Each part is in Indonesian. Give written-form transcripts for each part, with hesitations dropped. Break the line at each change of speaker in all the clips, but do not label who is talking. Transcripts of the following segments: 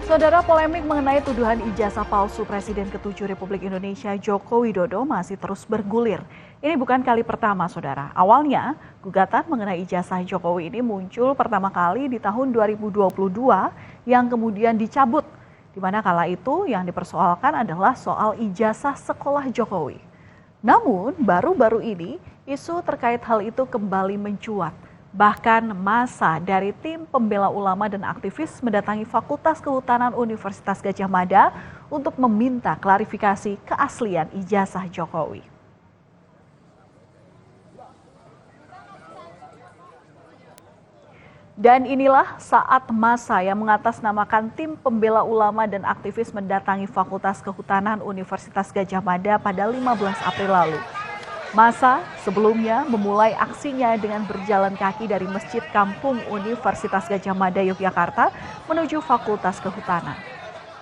Saudara, polemik mengenai tuduhan ijazah palsu Presiden ke-7 Republik Indonesia Joko Widodo masih terus bergulir. Ini bukan kali pertama, saudara. Awalnya, gugatan mengenai ijazah Jokowi ini muncul pertama kali di tahun 2022 yang kemudian dicabut. Di mana kala itu yang dipersoalkan adalah soal ijazah sekolah Jokowi. Namun, baru-baru ini isu terkait hal itu kembali mencuat. Bahkan massa dari tim pembela ulama dan aktivis mendatangi Fakultas Kehutanan Universitas Gadjah Mada untuk meminta klarifikasi keaslian ijazah Jokowi. Dan inilah saat massa yang mengatasnamakan tim pembela ulama dan aktivis mendatangi Fakultas Kehutanan Universitas Gadjah Mada pada 15 April lalu. Massa sebelumnya memulai aksinya dengan berjalan kaki dari Masjid Kampung Universitas Gadjah Mada Yogyakarta menuju Fakultas Kehutanan.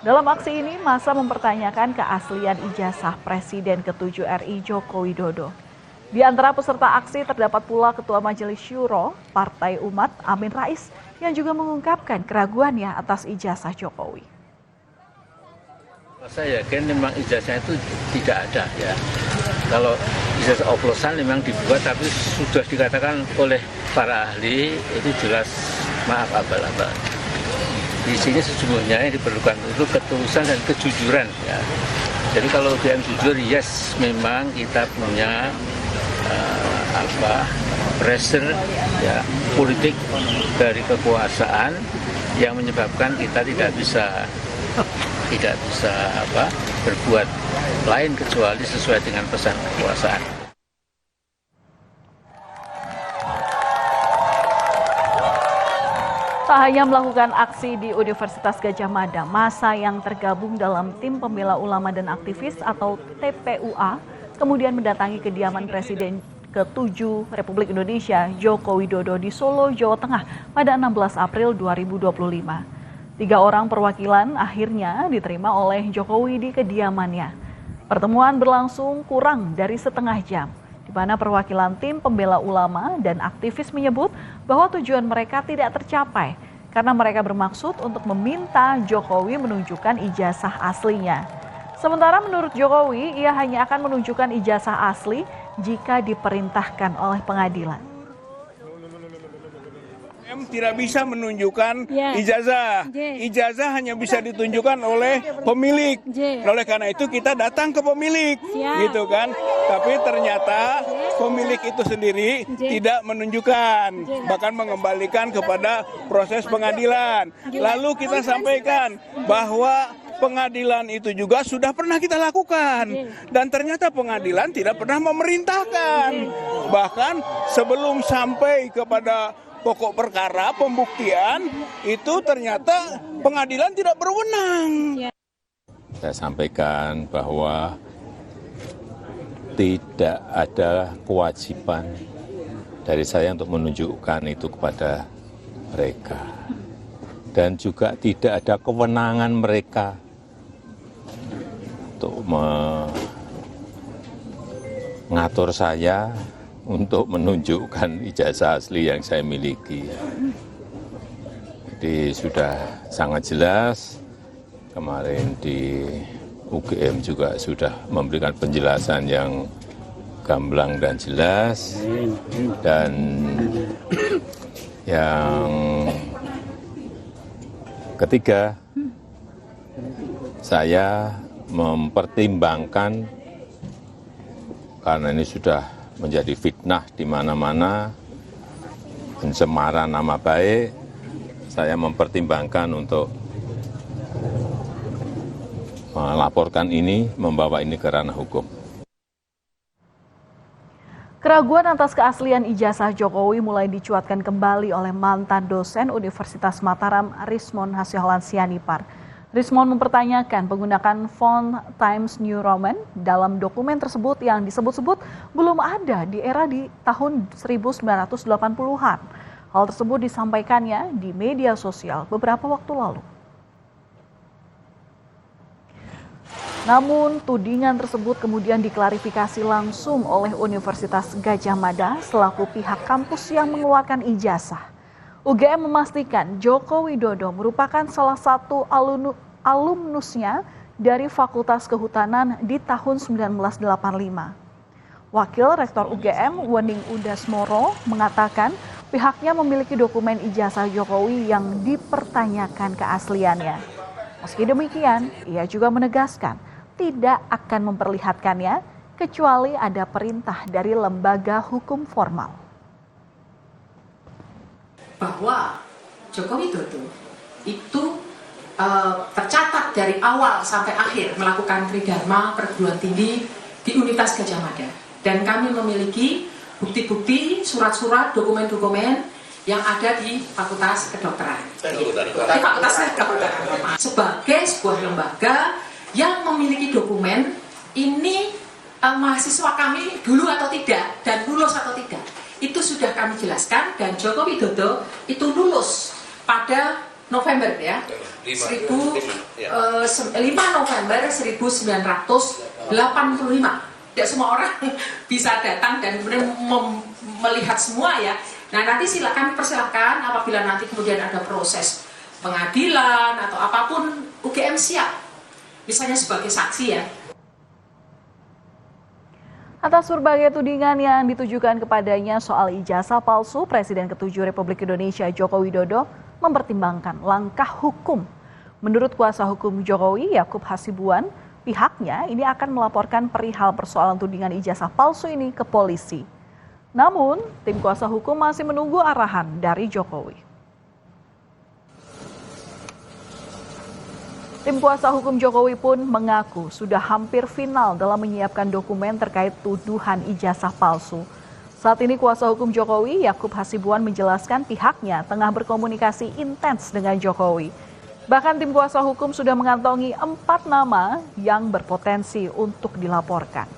Dalam aksi ini, massa mempertanyakan keaslian ijazah Presiden ke-7 RI Joko Widodo. Di antara peserta aksi terdapat pula Ketua Majelis Syuro Partai Umat Amin Rais yang juga mengungkapkan keraguannya atas ijazah Jokowi.
Saya yakin memang ijazah itu tidak ada ya. Kalau ijazah oplosan memang dibuat, tapi sudah dikatakan oleh para ahli itu jelas maaf abal-abal. Di sini sesungguhnya yang diperlukan itu ketulusan dan kejujuran ya. Jadi kalau dia jujur, yes memang kita punya pressure ya politik dari kekuasaan yang menyebabkan kita tidak bisa berbuat lain kecuali sesuai dengan pesan kekuasaan.
Tak hanya melakukan aksi di Universitas Gadjah Mada, massa yang tergabung dalam tim pembela ulama dan aktivis atau TPUA kemudian mendatangi kediaman Presiden ke-7 Republik Indonesia Joko Widodo di Solo, Jawa Tengah pada 16 April 2025. 3 orang perwakilan akhirnya diterima oleh Jokowi di kediamannya. Pertemuan berlangsung kurang dari setengah jam, di mana perwakilan tim pembela ulama dan aktivis menyebut bahwa tujuan mereka tidak tercapai karena mereka bermaksud untuk meminta Jokowi menunjukkan ijazah aslinya. Sementara menurut Jokowi, ia hanya akan menunjukkan ijazah asli jika diperintahkan oleh pengadilan.
Tidak bisa menunjukkan ijazah. Ijazah hanya bisa ditunjukkan oleh pemilik. Oleh karena itu kita datang ke pemilik, gitu kan. Tapi ternyata pemilik itu sendiri tidak menunjukkan, bahkan mengembalikan kepada proses pengadilan. Lalu kita sampaikan bahwa pengadilan itu juga sudah pernah kita lakukan dan ternyata pengadilan tidak pernah memerintahkan. Bahkan sebelum sampai kepada pokok perkara pembuktian itu ternyata pengadilan tidak berwenang.
Saya sampaikan bahwa tidak ada kewajiban dari saya untuk menunjukkan itu kepada mereka. Dan juga tidak ada kewenangan mereka untuk mengatur saya untuk menunjukkan ijazah asli yang saya miliki. Jadi sudah sangat jelas, kemarin di UGM juga sudah memberikan penjelasan yang gamblang dan jelas. Dan yang ketiga, saya mempertimbangkan karena ini sudah menjadi fitnah di mana-mana, pencemaran nama baik, saya mempertimbangkan untuk melaporkan ini, membawa ini ke ranah hukum.
Keraguan atas keaslian ijazah Jokowi mulai dicuatkan kembali oleh mantan dosen Universitas Mataram, Rismon Hasyolan Sianipar. Rismon mempertanyakan penggunaan font Times New Roman dalam dokumen tersebut yang disebut-sebut belum ada di era di tahun 1980-an. Hal tersebut disampaikannya di media sosial beberapa waktu lalu. Namun tudingan tersebut kemudian diklarifikasi langsung oleh Universitas Gadjah Mada selaku pihak kampus yang mengeluarkan ijazah. UGM memastikan Joko Widodo merupakan salah satu alumnusnya dari Fakultas Kehutanan di tahun 1985. Wakil Rektor UGM, Wening Udasmoro, mengatakan pihaknya memiliki dokumen ijazah Jokowi yang dipertanyakan keasliannya. Meski demikian, ia juga menegaskan tidak akan memperlihatkannya kecuali ada perintah dari lembaga hukum formal.
Bahwa Joko Widodo itu tercatat dari awal sampai akhir melakukan tridharma perguruan tinggi di Universitas Gadjah Mada, dan kami memiliki bukti-bukti, surat-surat, dokumen-dokumen yang ada di Fakultas Kedokteran. Sebagai sebuah lembaga yang memiliki dokumen ini, mahasiswa kami dulu atau tidak dan lulus atau tidak, itu sudah kami jelaskan, dan Joko Widodo itu lulus pada November ya, 5 November 1985. Tidak semua orang bisa datang dan kemudian melihat semua ya. Nah, nanti persilakan apabila nanti kemudian ada proses pengadilan atau apapun, UGM siap misalnya sebagai saksi ya.
Atas berbagai tudingan yang ditujukan kepadanya soal ijazah palsu, Presiden ke-7 Republik Indonesia Joko Widodo mempertimbangkan langkah hukum. Menurut kuasa hukum Jokowi, Yakub Hasibuan, pihaknya ini akan melaporkan perihal persoalan tudingan ijazah palsu ini ke polisi. Namun, tim kuasa hukum masih menunggu arahan dari Jokowi. Tim kuasa hukum Jokowi pun mengaku sudah hampir final dalam menyiapkan dokumen terkait tuduhan ijazah palsu. Saat ini kuasa hukum Jokowi, Yakub Hasibuan, menjelaskan pihaknya tengah berkomunikasi intens dengan Jokowi. Bahkan tim kuasa hukum sudah mengantongi 4 nama yang berpotensi untuk dilaporkan.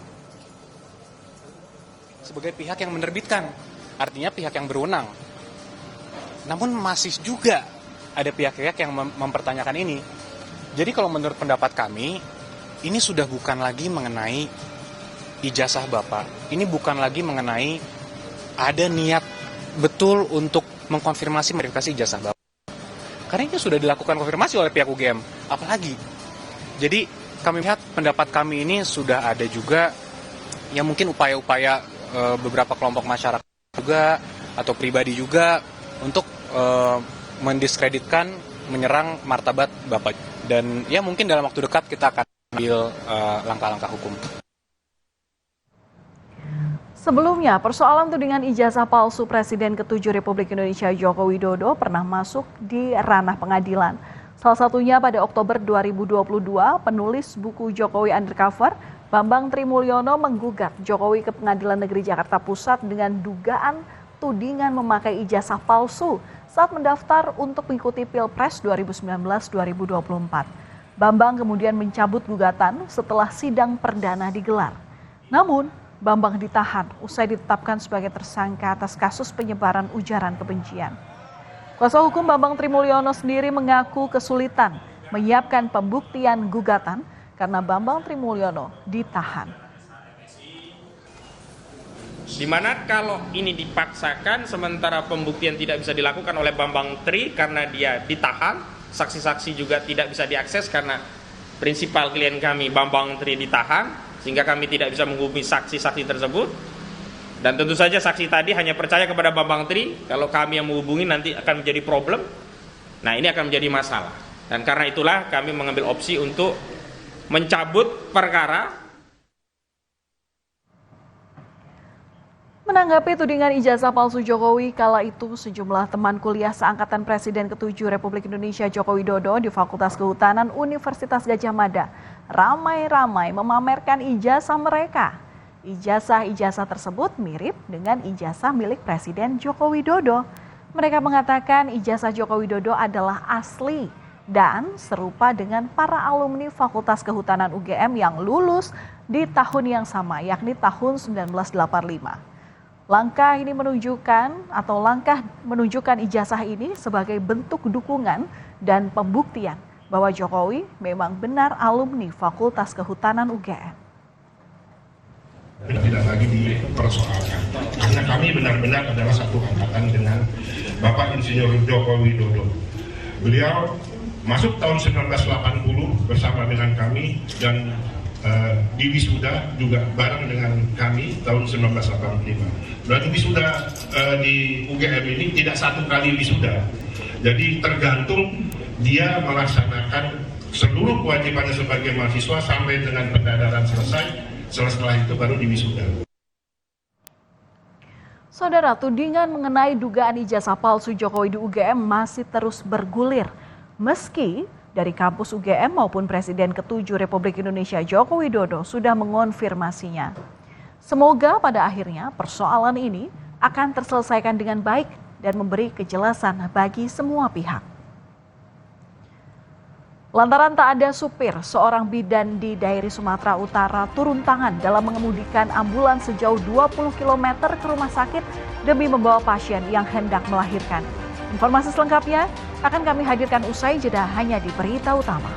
Sebagai pihak yang menerbitkan, artinya pihak yang berwenang. Namun masih juga ada pihak-pihak yang mempertanyakan ini. Jadi kalau menurut pendapat kami, ini sudah bukan lagi mengenai ijazah Bapak. Ini bukan lagi mengenai ada niat betul untuk mengkonfirmasi verifikasi ijazah Bapak. Karena ini sudah dilakukan konfirmasi oleh pihak UGM. Apalagi? Jadi kami lihat pendapat kami ini sudah ada juga yang mungkin upaya-upaya beberapa kelompok masyarakat juga atau pribadi juga untuk mendiskreditkan, menyerang martabat Bapak. Dan ya mungkin dalam waktu dekat kita akan ambil langkah-langkah hukum.
Sebelumnya, persoalan tudingan ijazah palsu Presiden ke-7 Republik Indonesia Joko Widodo pernah masuk di ranah pengadilan. Salah satunya pada Oktober 2022, penulis buku Jokowi Undercover, Bambang Trimulyono, menggugat Jokowi ke Pengadilan Negeri Jakarta Pusat dengan dugaan tudingan memakai ijazah palsu saat mendaftar untuk mengikuti Pilpres 2019-2024. Bambang kemudian mencabut gugatan setelah sidang perdana digelar. Namun, Bambang ditahan usai ditetapkan sebagai tersangka atas kasus penyebaran ujaran kebencian. Kuasa hukum Bambang Trimulyono sendiri mengaku kesulitan menyiapkan pembuktian gugatan karena Bambang Trimulyono ditahan.
Di mana kalau ini dipaksakan sementara pembuktian tidak bisa dilakukan oleh Bambang Tri karena dia ditahan, saksi-saksi juga tidak bisa diakses karena prinsipal klien kami Bambang Tri ditahan, sehingga kami tidak bisa menghubungi saksi-saksi tersebut. Dan tentu saja saksi tadi hanya percaya kepada Bambang Tri, kalau kami yang menghubungi nanti akan menjadi problem. Nah, ini akan menjadi masalah. Dan karena itulah kami mengambil opsi untuk mencabut perkara.
Menanggapi tudingan ijazah palsu Jokowi, kala itu sejumlah teman kuliah seangkatan Presiden ke-7 Republik Indonesia Joko Widodo di Fakultas Kehutanan Universitas Gadjah Mada ramai-ramai memamerkan ijazah mereka. Ijazah-ijazah tersebut mirip dengan ijazah milik Presiden Joko Widodo. Mereka mengatakan ijazah Joko Widodo adalah asli dan serupa dengan para alumni Fakultas Kehutanan UGM yang lulus di tahun yang sama, yakni tahun 1985. Langkah menunjukkan ijazah ini sebagai bentuk dukungan dan pembuktian bahwa Jokowi memang benar alumni Fakultas Kehutanan UGM.
lagi dipersoalkan. Karena kami benar-benar adalah satu angkatan dengan Bapak Insinyur Joko Widodo. Beliau masuk tahun 1980 bersama dengan kami dan di wisuda juga bareng dengan kami tahun 1985. Berarti wisuda di UGM ini tidak satu kali wisuda. Jadi tergantung dia melaksanakan seluruh kewajibannya sebagai mahasiswa sampai dengan pendadaran selesai. Setelah itu baru diwisuda.
Saudara, tudingan mengenai dugaan ijazah palsu Jokowi di UGM masih terus bergulir. Meski dari kampus UGM maupun Presiden ke-7 Republik Indonesia Joko Widodo sudah mengonfirmasinya. Semoga pada akhirnya persoalan ini akan terselesaikan dengan baik dan memberi kejelasan bagi semua pihak. Lantaran tak ada supir, seorang bidan di Dairi Sumatera Utara turun tangan dalam mengemudikan ambulans sejauh 20 km ke rumah sakit demi membawa pasien yang hendak melahirkan. Informasi selengkapnya akan kami hadirkan usai jeda hanya di Berita Utama.